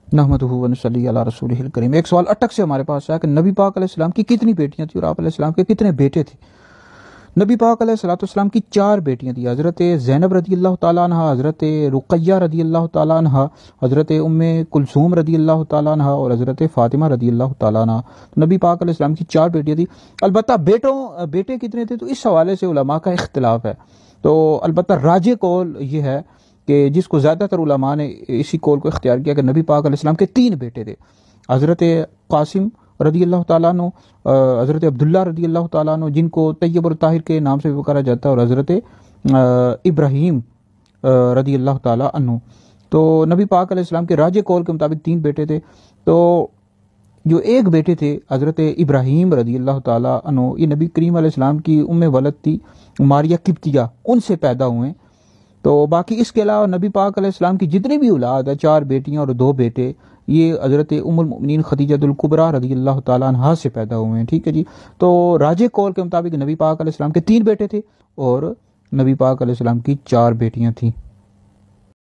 نحمدہ و نصلی علی رسولہ الکریم۔ ایک سوال اٹک سے ہمارے پاس آیا کہ نبی پاک علیہ السلام کی کتنی بیٹیاں تھیں اور آپ علیہ السلام کے کتنے بیٹے تھے؟ نبی پاک علیہ السلام کی 4 بیٹیاں تھیں، حضرت زینب رضی اللہ تعالیٰ عنہ، حضرت رقیہ رضی اللہ تعالیٰ عنہ، حضرت ام کلثوم رضی اللہ تعالیٰ عنہ اور حضرت فاطمہ رضی اللہ تعالیٰ عنہ۔ نبی پاک علیہ السلام کی 4 بیٹیاں تھیں۔ البتہ بیٹے کتنے تھے تو اس حوالے سے علماء کا اختلاف ہے، تو البتہ راجح قول یہ ہے کہ جس کو زیادہ تر علماء نے اسی قول کو اختیار کیا کہ نبی پاک علیہ السلام کے 3 بیٹے تھے، حضرت قاسم رضی اللہ تعالیٰ عنہ، حضرت عبداللہ رضی اللہ تعالیٰ عنہ جن کو طیب الطاہر کے نام سے بھی پکارا جاتا ہے، اور حضرت ابراہیم رضی اللہ تعالیٰ عنہ۔ تو نبی پاک علیہ السلام کے راجح قول کے مطابق 3 بیٹے تھے، تو جو ایک بیٹے تھے حضرت ابراہیم رضی اللہ تعالیٰ عنہ، یہ نبی کریم علیہ السلام کی ام ولد تھی ماریہ قبطیہ، ان سے پیدا ہوئے۔ تو باقی اس کے علاوہ نبی پاک علیہ السلام کی جتنی بھی اولاد ہے، 4 بیٹیاں اور 2 بیٹے، یہ حضرت ام المؤمنین خدیجہ الکبریٰ رضی اللہ تعالیٰ عنہا سے پیدا ہوئے ہیں، ٹھیک ہے جی۔ تو راجح قول کے مطابق نبی پاک علیہ السلام کے 3 بیٹے تھے اور نبی پاک علیہ السلام کی 4 بیٹیاں تھیں۔